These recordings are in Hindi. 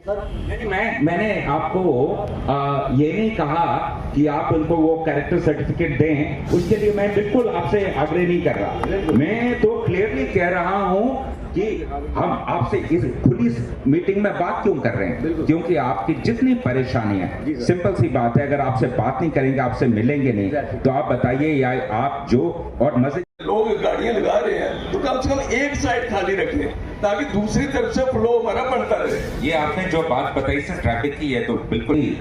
नहीं, मैंने आपको ये नहीं कहा कि आप उनको वो कैरेक्टर सर्टिफिकेट दें, उसके लिए मैं बिल्कुल आपसे आग्रह नहीं कर रहा। मैं तो क्लियरली कह रहा हूं कि हम आपसे इस खुली मीटिंग में बात क्यों कर रहे हैं, क्योंकि आपकी जितनी परेशानी है, सिंपल सी बात है, अगर आपसे बात नहीं करेंगे, आपसे मिलेंगे नहीं, तो आप बताइए या आप जो और मजे लोग गाड़ियां लगा रहे हैं तो कम से कम एक साइड खाली रखें ताकि दूसरी तरफ से फ्लो हमारा बढ़ता रहे। ये आपने जो बात बताई सर ट्रैफिक की है, तो बिल्कुल ही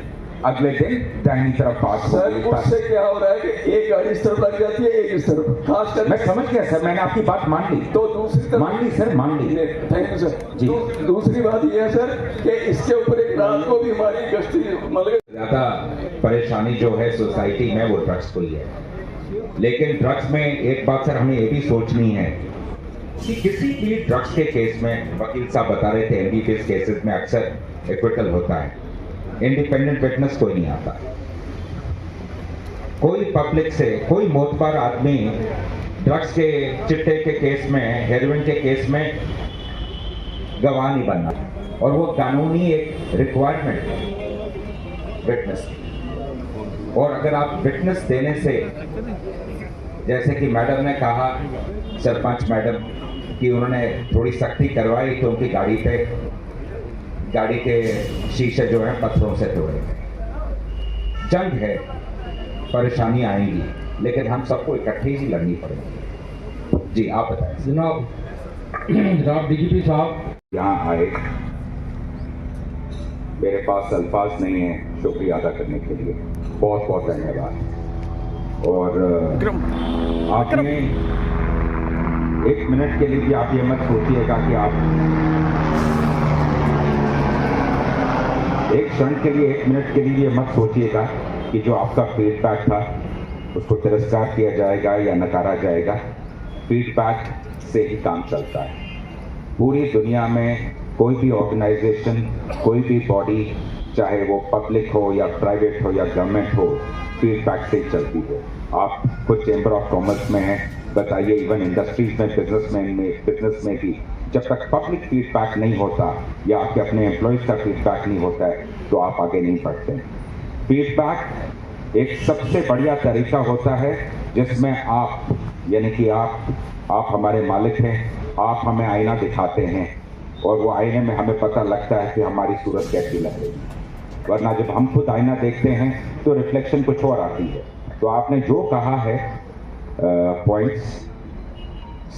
अगले दिन दाहिनी तरफ बात सर उससे क्या हो रहा है कि एक गाड़ी इस तरफ लग जाती है, एक इस तरफ, खास कर मैं समझ गया सर, मैंने आपकी बात मान ली, तो दूसरी तरफ मान ली सर, मान ली। थैंक यू सर जी। दूसरी बात यह है सर कि इसके ऊपर एक रात को भी हमारी गश्ती मतलब ज्यादा परेशानी जो है सोसाइटी में वो ड्रग्स को ही है, लेकिन ड्रग्स में एक बात सर हमें ये भी सोचनी है कि किसी भी ड्रग्स के केस में, वकील साहब बता रहे थे एमबीबीएस केसेस में अक्सर एक्विटल होता है, इंडिपेंडेंट विटनेस कोई नहीं आता, कोई पब्लिक से कोई मोतबर आदमी ड्रग्स के चिट्टे के केस में, हेरोइन के केस में गवाह नहीं बनना, और वो कानूनी एक रिक्वायरमेंट विटनेस। और अगर आप विटनेस देने से, जैसे कि मैडम ने कहा, सरपंच मैडम, कि उन्होंने थोड़ी सख्ती करवाई तो उनकी गाड़ी के शीशे जो हैं पत्थरों से तोड़े गए। जंग है, परेशानी आएंगी, लेकिन हम सबको इकट्ठे ही लड़नी पड़ेगी। जी आप बताएं। जनाब डीजीपी साहब यहाँ आए, मेरे पास अल्फाज नहीं है शुक्रिया अदा करने के लिए, बहुत बहुत धन्यवाद। और आपने एक मिनट के लिए भी आप ये मत सोचिएगा कि आप एक क्षण के लिए, एक मिनट के लिए ये मत सोचिएगा कि जो आपका फीडबैक था उसको तिरस्कार किया जाएगा या नकारा जाएगा। फीडबैक से ही काम चलता है। पूरी दुनिया में कोई भी ऑर्गेनाइजेशन, कोई भी बॉडी, चाहे वो पब्लिक हो या प्राइवेट हो या गवर्नमेंट हो, फीडबैक से ही चलती है। आप खुद चैम्बर ऑफ कॉमर्स में हैं, बताइए, इवन इंडस्ट्रीज में, बिजनेस में भी जब तक पब्लिक फीडबैक नहीं होता या आपके अपने एम्प्लॉयज़ का फीडबैक नहीं होता है तो आप आगे नहीं बढ़ते। फीडबैक एक सबसे बढ़िया तरीका होता है जिसमें आप, यानी कि आप हमारे मालिक हैं, आप हमें आईना दिखाते हैं और वो आईने में हमें पता लगता है कि हमारी सूरत कैसी लग रही है। वरना जब हम खुद आईना देखते हैं तो रिफ्लेक्शन कुछ और आती है। तो आपने जो कहा है पॉइंट्स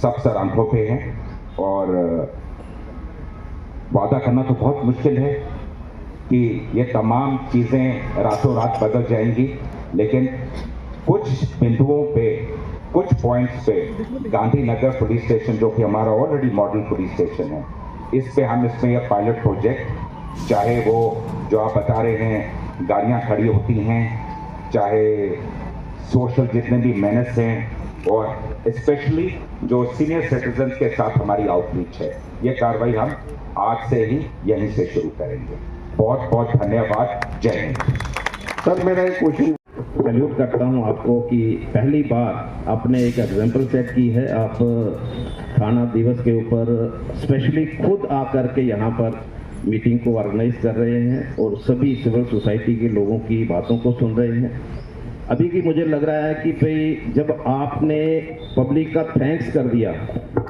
सब सर आंखों पे हैं, और वादा करना तो बहुत मुश्किल है कि ये तमाम चीज़ें रातों रात बदल जाएंगी, लेकिन कुछ बिंदुओं पे, कुछ पॉइंट्स पे गांधीनगर पुलिस स्टेशन, जो कि हमारा ऑलरेडी मॉडल पुलिस स्टेशन है, इस पे हम इसमें यह पायलट प्रोजेक्ट, चाहे वो जो आप बता रहे हैं गाड़ियाँ खड़ी होती हैं, चाहे सोशल जितने भी मेहनत हैं, और स्पेशली जो सीनियर सिटीजन्स के साथ हमारी आउटरीच है, ये कार्रवाई हम आज से ही यहीं से शुरू करेंगे। बहुत बहुत धन्यवाद। जय हिंद। सर मेरा एक क्वेश्चन, सैल्यूट करता हूं आपको कि पहली बार आपने एक एग्जाम्पल सेट की है। आप थाना दिवस के ऊपर स्पेशली खुद आकर के यहाँ पर मीटिंग को ऑर्गेनाइज कर रहे हैं और सभी सिविल सोसाइटी के लोगों की बातों को सुन रहे हैं। अभी की मुझे लग रहा है कि भाई जब आपने पब्लिक का थैंक्स कर दिया,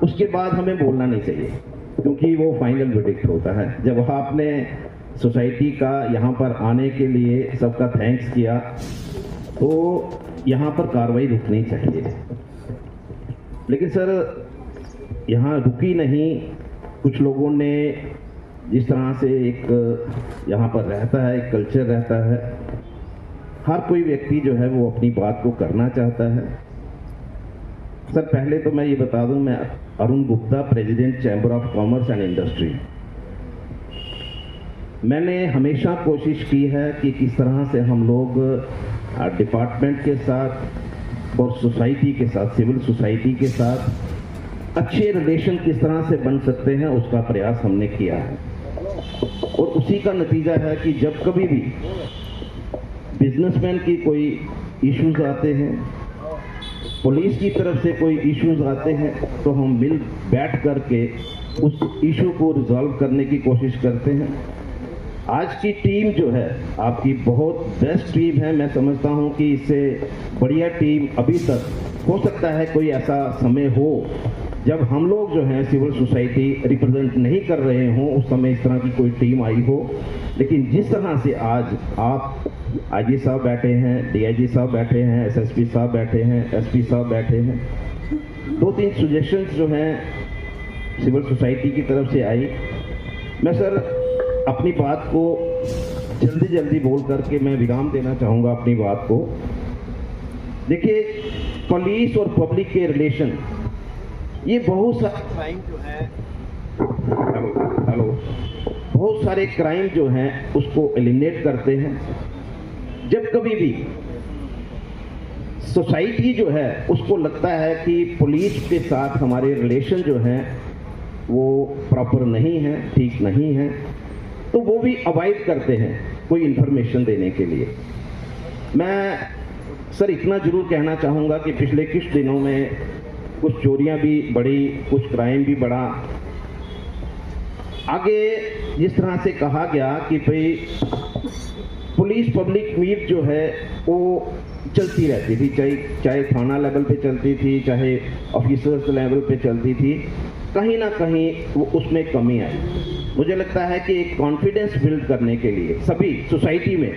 उसके बाद हमें बोलना नहीं चाहिए, क्योंकि वो फाइनल वर्डिक्ट होता है। जब आपने सोसाइटी का यहाँ पर आने के लिए सबका थैंक्स किया तो यहाँ पर कार्रवाई रुकनी चाहिए। लेकिन सर यहाँ रुकी नहीं। कुछ लोगों ने जिस तरह से एक यहाँ पर रहता है, एक कल्चर रहता है, हर कोई व्यक्ति जो है वो अपनी बात को करना चाहता है। सर पहले तो मैं ये बता दूं, मैं Arun Gupta, president chamber of commerce and industry. मैंने हमेशा कोशिश की है कि किस तरह से हम लोग डिपार्टमेंट के साथ और सोसाइटी के साथ, सिविल सोसाइटी के साथ अच्छे रिलेशन किस तरह से बन सकते हैं, उसका प्रयास हमने किया है। और उसी का नतीजा है कि जब कभी भी बिजनेसमैन की कोई इश्यूज आते हैं, पुलिस की तरफ से कोई इश्यूज आते हैं, तो हम बैठ करके उस इशू को रिजॉल्व करने की कोशिश करते हैं। आज की टीम जो है आपकी बहुत बेस्ट टीम है। मैं समझता हूं कि इससे बढ़िया टीम अभी तक हो सकता है कोई ऐसा समय हो जब हम लोग जो हैं सिविल सोसाइटी रिप्रेजेंट नहीं कर रहे हों, उस समय इस तरह की कोई टीम आई हो। लेकिन जिस तरह से आज आप आईजी साहब बैठे हैं, डीआईजी साहब बैठे हैं, एसएसपी साहब बैठे हैं, एसपी साहब बैठे हैं, 2-3 सजेशंस जो हैं सिविल सोसाइटी की तरफ से आई। मैं सर अपनी बात को जल्दी बोल करके मैं विराम देना चाहूँगा अपनी बात को। देखिए, पुलिस और पब्लिक के रिलेशन, ये बहुत सारे क्राइम जो है बहुत सारे क्राइम जो हैं उसको एलिमिनेट करते हैं। जब कभी भी सोसाइटी जो है उसको लगता है कि पुलिस के साथ हमारे रिलेशन जो हैं वो प्रॉपर नहीं है, ठीक नहीं है, तो वो भी अवॉइड करते हैं कोई इन्फॉर्मेशन देने के लिए। मैं सर इतना जरूर कहना चाहूँगा कि पिछले कुछ दिनों में कुछ चोरियां भी बढ़ी, कुछ क्राइम भी बढ़ा। आगे जिस तरह से कहा गया कि भाई पुलिस पब्लिक मीट जो है वो चलती रहती थी, चाहे थाना लेवल पे चलती थी, चाहे ऑफिसर्स लेवल पे चलती थी, कहीं ना कहीं वो उसमें कमी आई। मुझे लगता है कि एक कॉन्फिडेंस बिल्ड करने के लिए सभी सोसाइटी में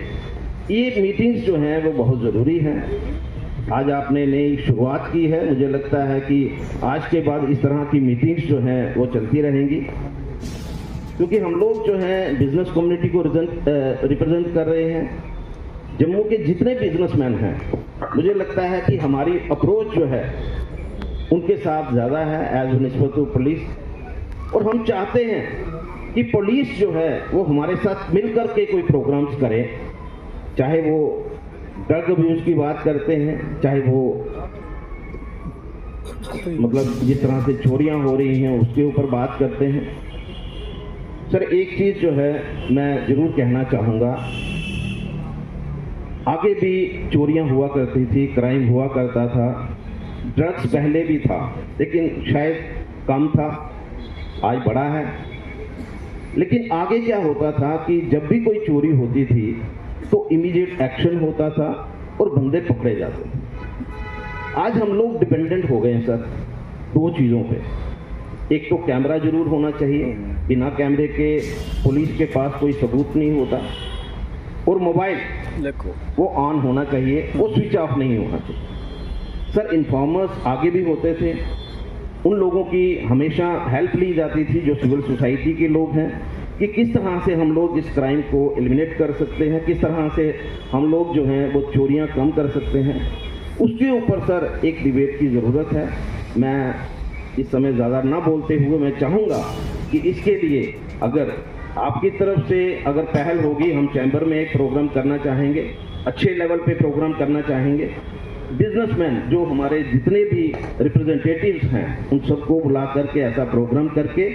ये मीटिंग्स जो हैं वो बहुत ज़रूरी हैं। आज आपने नई शुरुआत की है, मुझे लगता है कि आज के बाद इस तरह की मीटिंग्स जो हैं वो चलती रहेंगी, क्योंकि हम लोग जो हैं बिजनेस कम्युनिटी को रिप्रेजेंट कर रहे हैं। जम्मू के जितने बिजनेसमैन हैं, मुझे लगता है कि हमारी अप्रोच जो है उनके साथ ज़्यादा है एज निस्बत टू पुलिस। और हम चाहते हैं कि पुलिस जो है वो हमारे साथ मिलकर के कोई प्रोग्राम्स करे, चाहे वो ड्रग अब्यूज की बात करते हैं, चाहे वो मतलब जिस तरह से चोरियां हो रही हैं उसके ऊपर बात करते हैं। सर एक चीज़ जो है मैं ज़रूर कहना चाहूँगा, आगे भी चोरियां हुआ करती थी, क्राइम हुआ करता था, ड्रग्स पहले भी था लेकिन शायद कम था, आज बढ़ा है। लेकिन आगे क्या होता था कि जब भी कोई चोरी होती थी तो इमीडिएट एक्शन होता था और बंदे पकड़े जाते थे। आज हम लोग डिपेंडेंट हो गए हैं सर 2 चीज़ों पे। एक तो कैमरा जरूर होना चाहिए, बिना कैमरे के पुलिस के पास कोई सबूत नहीं होता, और मोबाइल वो ऑन होना चाहिए, वो स्विच ऑफ नहीं होना चाहिए। सर इन्फॉर्मर्स आगे भी होते थे, उन लोगों की हमेशा हेल्प ली जाती थी जो सिविल सोसाइटी के लोग हैं, कि किस तरह से हम लोग इस क्राइम को एलिमिनेट कर सकते हैं, किस तरह से हम लोग जो हैं वो चोरियां कम कर सकते हैं। उसके ऊपर सर एक डिबेट की ज़रूरत है। मैं इस समय ज़्यादा ना बोलते हुए मैं चाहूँगा कि इसके लिए अगर आपकी तरफ से अगर पहल होगी, हम चैम्बर में एक प्रोग्राम करना चाहेंगे, अच्छे लेवल पे प्रोग्राम करना चाहेंगे। बिजनेसमैन जो हमारे जितने भी रिप्रेजेंटेटिव्स हैं उन सबको बुला करके ऐसा प्रोग्राम करके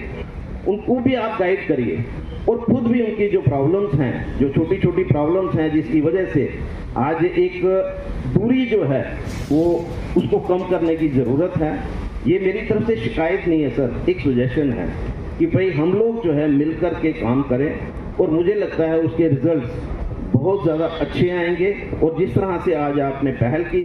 उनको भी आप गाइड करिए, और खुद भी उनकी जो प्रॉब्लम्स हैं, जो छोटी छोटी प्रॉब्लम्स हैं जिसकी वजह से आज एक दूरी जो है वो उसको कम करने की ज़रूरत है। ये मेरी तरफ से शिकायत नहीं है सर, एक सजेशन है कि भाई हम लोग जो है मिलकर के काम करें, और मुझे लगता है उसके रिजल्ट्स बहुत ज़्यादा अच्छे आएंगे। और जिस तरह से आज आपने पहल की